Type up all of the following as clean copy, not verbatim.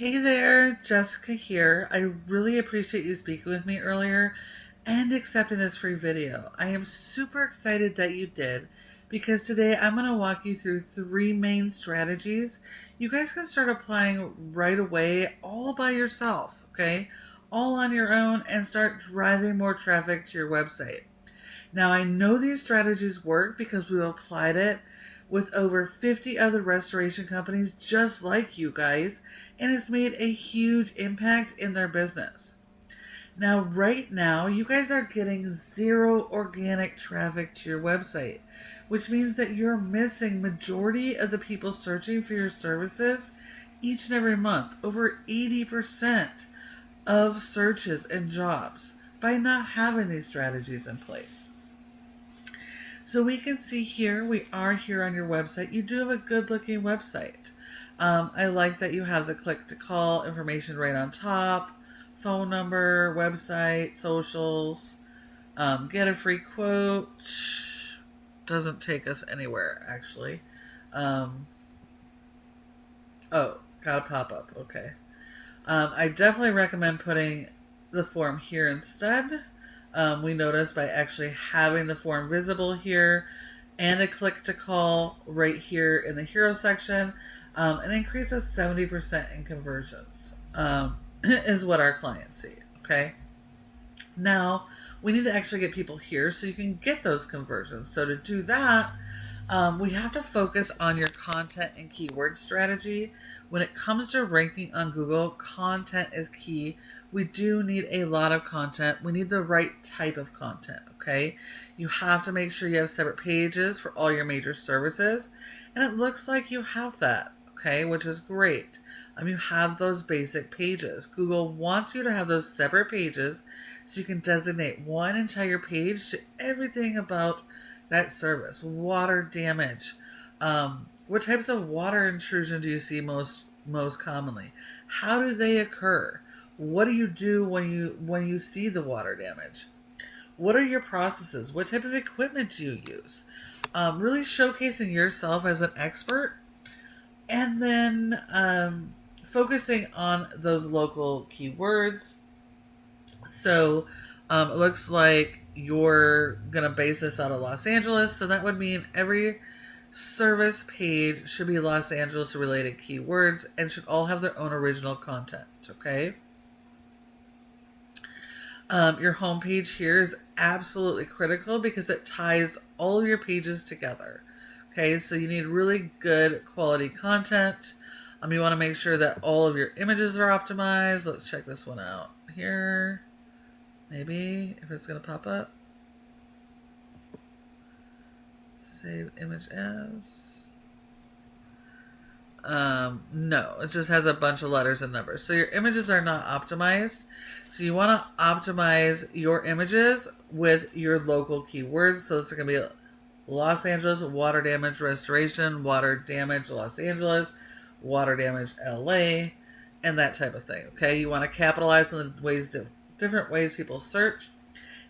Hey there, Jessica here. I really appreciate you speaking with me earlier and accepting this free video. I am super excited that you did because today I'm going to walk you through 3 main strategies you guys can start applying right away all by yourself, okay? All on your own and start driving more traffic to your website. Now, I know these strategies work because we've applied it with over 50 other restoration companies just like you guys, and it's made a huge impact in their business. Now, right now, you guys are getting 0 organic traffic to your website, which means that you're missing majority of the people searching for your services each and every month, over 80% of searches and jobs, by not having these strategies in place. So we can see here, we are here on your website. You do have a good looking website. I like that you have the click to call information right on top, phone number, website, socials, get a free quote. Doesn't take us anywhere actually. Oh, got a pop-up, okay. I definitely recommend putting the form here instead. We notice by actually having the form visible here and a click to call right here in the hero section, an increase of 70% in conversions is what our clients see, okay? Now, we need to actually get people here so you can get those conversions. So to do that, we have to focus on your content and keyword strategy. When it comes to ranking on Google, content is key. We do need a lot of content. We need the right type of content, okay? You have to make sure you have separate pages for all your major services, and it looks like you have that, okay, which is great. You have those basic pages. Google wants you to have those separate pages so you can designate one entire page to everything about that service. Water damage. What types of water intrusion do you see most commonly? How do they occur? What do you do when you see the water damage? What are your processes? What type of equipment do you use? Really showcasing yourself as an expert, and then focusing on those local keywords. So it looks like you're going to base this out of Los Angeles. So that would mean every service page should be Los Angeles related keywords and should all have their own original content. Okay. Your homepage here is absolutely critical because it ties all of your pages together. Okay. So you need really good quality content. You want to make sure that all of your images are optimized. Let's check this one out here. Maybe if it's going to pop up. Save image as. No, it just has a bunch of letters and numbers. So your images are not optimized. So you want to optimize your images with your local keywords. So it's going to be Los Angeles, water damage restoration, water damage Los Angeles, water damage LA, and that type of thing. Okay, you want to capitalize on the different ways people search.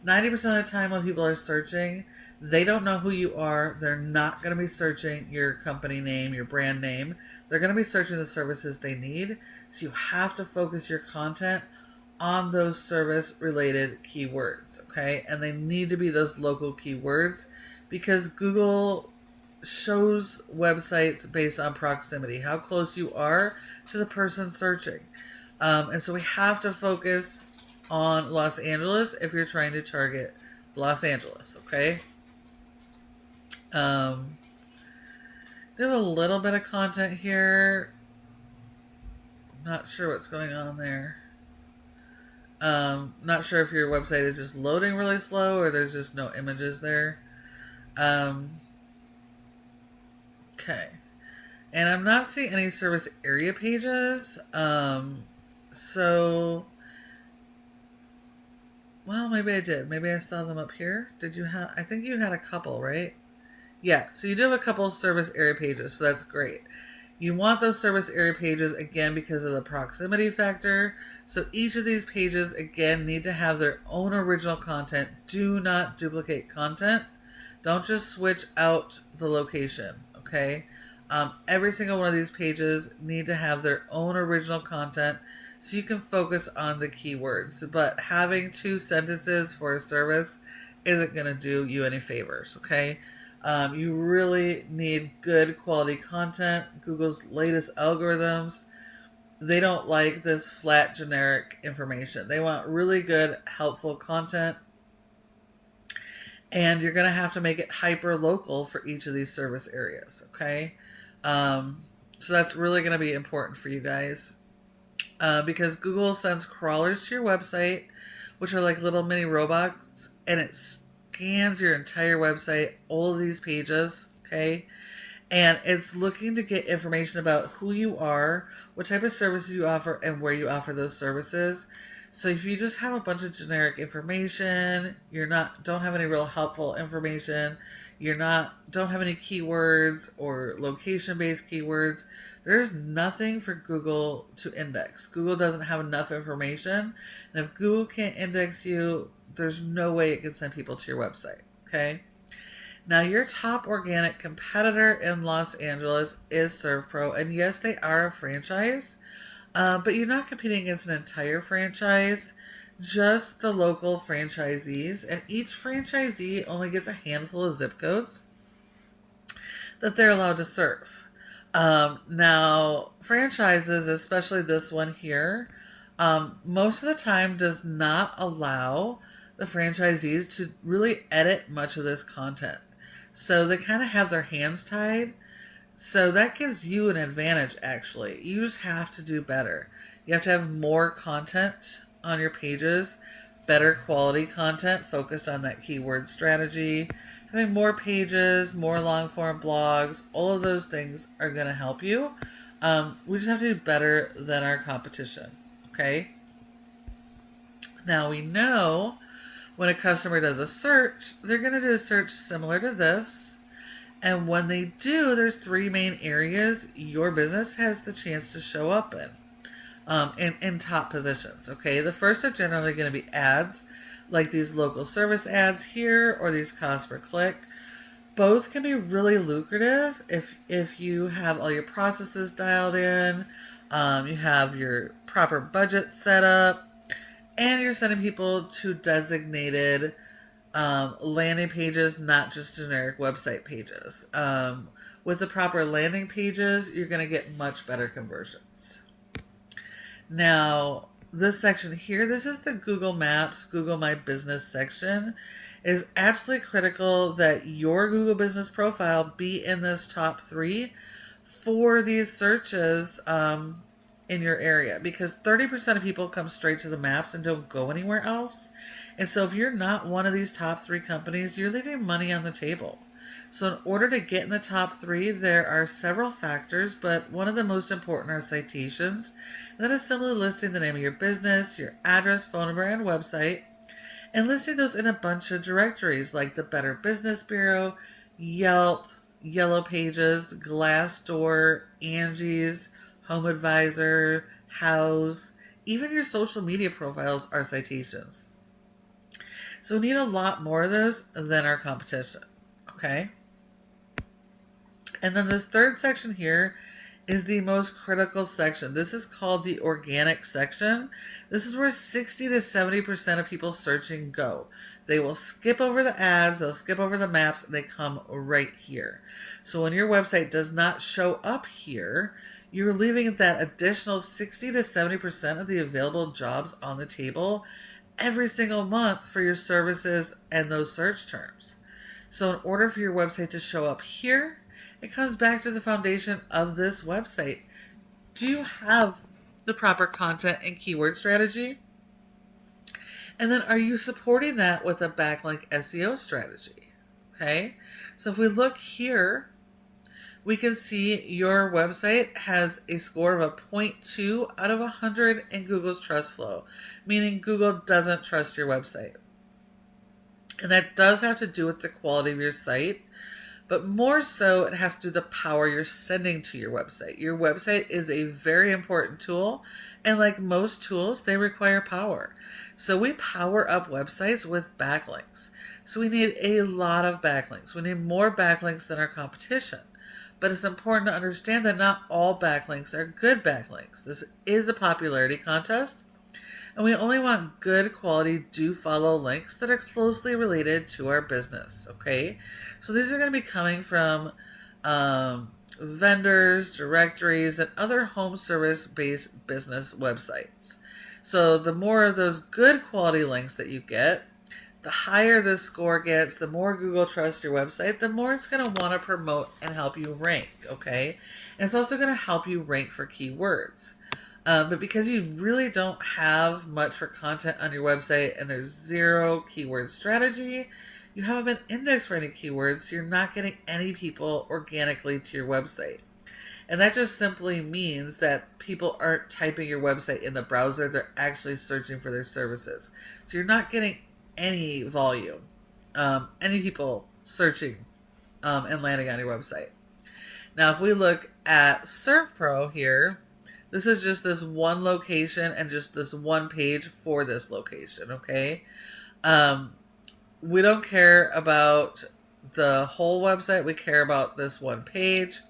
90% of the time when people are searching, they don't know who you are. They're not going to be searching your company name, your brand name. They're going to be searching the services they need. So you have to focus your content on those service related keywords, okay? And they need to be those local keywords because Google shows websites based on proximity, how close you are to the person searching. And so we have to focus on Los Angeles if you're trying to target Los Angeles, okay? We have a little bit of content here. Not sure what's going on there. Not sure if your website is just loading really slow or there's just no images there. Okay. And I'm not seeing any service area pages. Well, maybe I did. Maybe I saw them up here. Did you have, I think you had a couple, right? Yeah, so you do have a couple service area pages, so that's great. You want those service area pages, again, because of the proximity factor. So each of these pages, again, need to have their own original content. Do not duplicate content. Don't just switch out the location, okay? Every single one of these pages need to have their own original content so you can focus on the keywords. But having 2 sentences for a service isn't going to do you any favors, okay? You really need good quality content. Google's latest algorithms, they don't like this flat generic information. They want really good, helpful content. And you're going to have to make it hyper local for each of these service areas, okay? So that's really going to be important for you guys. Because Google sends crawlers to your website, which are like little mini robots, and it scans your entire website, all of these pages, okay? And it's looking to get information about who you are, what type of services you offer, and where you offer those services. So if you just have a bunch of generic information, don't have any real helpful information, don't have any keywords or location-based keywords, there's nothing for Google to index. Google doesn't have enough information, and if Google can't index you, there's no way it can send people to your website, okay? Now, your top organic competitor in Los Angeles is SERVPRO, and yes, they are a franchise, but you're not competing against an entire franchise, just the local franchisees, and each franchisee only gets a handful of zip codes that they're allowed to serve. Now, franchises, especially this one here, most of the time does not allow the franchisees to really edit much of this content. So they kind of have their hands tied. So that gives you an advantage, actually. You just have to do better. You have to have more content on your pages, better quality content focused on that keyword strategy. Having more pages, more long-form blogs, all of those things are going to help you. We just have to do better than our competition, okay? Now we know when a customer does a search, they're going to do a search similar to this. And when they do, there's 3 main areas your business has the chance to show up in top positions, okay? The first are generally going to be ads, like these local service ads here or these cost per click. Both can be really lucrative if you have all your processes dialed in, you have your proper budget set up, and you're sending people to designated landing pages, not just generic website pages. With the proper landing pages, you're going to get much better conversions. Now, this section here, this is the Google Maps, Google My Business section. It is absolutely critical that your Google Business profile be in this top 3 for these searches in your area, because 30% of people come straight to the maps and don't go anywhere else. And so if you're not one of these top 3 companies, you're leaving money on the table. So in order to get in the top 3, there are several factors, but one of the most important are citations. And that is simply listing the name of your business, your address, phone number, and website, and listing those in a bunch of directories like the Better Business Bureau, Yelp, Yellow Pages, Glassdoor, Angie's, Home Advisor, House. Even your social media profiles are citations. So we need a lot more of those than our competition, okay? And then this third section here is the most critical section. This is called the organic section. This is where 60 to 70% of people searching go. They will skip over the ads, they'll skip over the maps, and they come right here. So when your website does not show up here, you're leaving that additional 60 to 70% of the available jobs on the table every single month for your services and those search terms. So in order for your website to show up here, it comes back to the foundation of this website. Do you have the proper content and keyword strategy? And then are you supporting that with a backlink SEO strategy? Okay, so if we look here, we can see your website has a score of a 0.2 out of 100 in Google's trust flow, meaning Google doesn't trust your website. And that does have to do with the quality of your site, but more so it has to do with the power you're sending to your website. Your website is a very important tool, and like most tools, they require power. So we power up websites with backlinks. So we need a lot of backlinks. We need more backlinks than our competition. but it's important to understand that not all backlinks are good backlinks. This is a popularity contest, and we only want good quality do-follow links that are closely related to our business, okay? So these are going to be coming from vendors, directories, and other home service-based business websites. So the more of those good quality links that you get, the higher the score gets, the more Google trusts your website, the more it's going to want to promote and help you rank, okay? And it's also going to help you rank for keywords. But because you really don't have much for content on your website and there's zero keyword strategy, you haven't been indexed for any keywords, so you're not getting any people organically to your website. And that just simply means that people aren't typing your website in the browser, they're actually searching for their services. So you're not getting any volume, any people searching and landing on your website. Now, if we look at SERVPRO here, this is just this one location and just this one page for this location, okay? We don't care about the whole website. We care about this one page.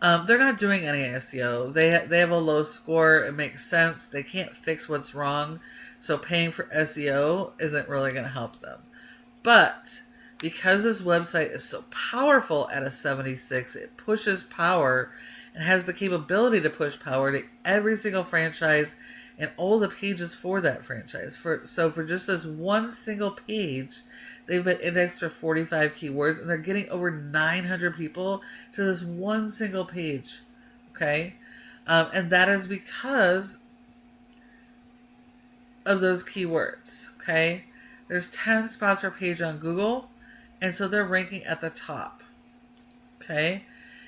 They're not doing any SEO. They have a low score. It makes sense. They can't fix what's wrong. So paying for SEO isn't really going to help them. But because this website is so powerful at a 76, it pushes power and has the capability to push power to every single franchise and all the pages for that franchise. So for just this one single page, they've been indexed for 45 keywords, and they're getting over 900 people to this one single page, okay? And that is because of those keywords, okay? There's 10 spots per page on Google, and so they're ranking at the top, okay?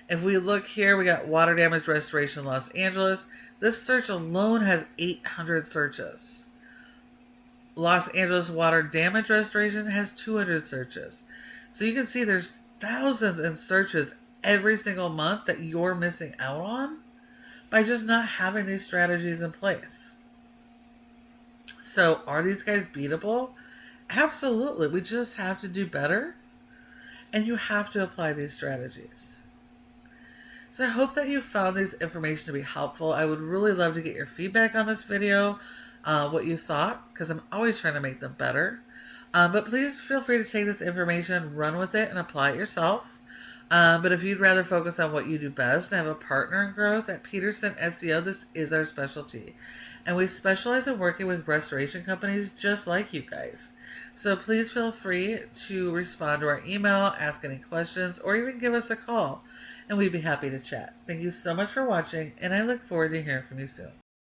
If we look here, we got water damage restoration Los Angeles. This search alone has 800 searches. Los Angeles water damage restoration has 200 searches. So you can see there's thousands in searches every single month that you're missing out on by just not having these strategies in place. So are these guys beatable? Absolutely. We just have to do better, and you have to apply these strategies. So I hope that you found this information to be helpful. I would really love to get your feedback on this video, what you thought, because I'm always trying to make them better. But please feel free to take this information, run with it, and apply it yourself. But if you'd rather focus on what you do best and have a partner in growth at Peterson SEO, this is our specialty. And we specialize in working with restoration companies just like you guys. So please feel free to respond to our email, ask any questions, or even give us a call, and we'd be happy to chat. Thank you so much for watching, and I look forward to hearing from you soon.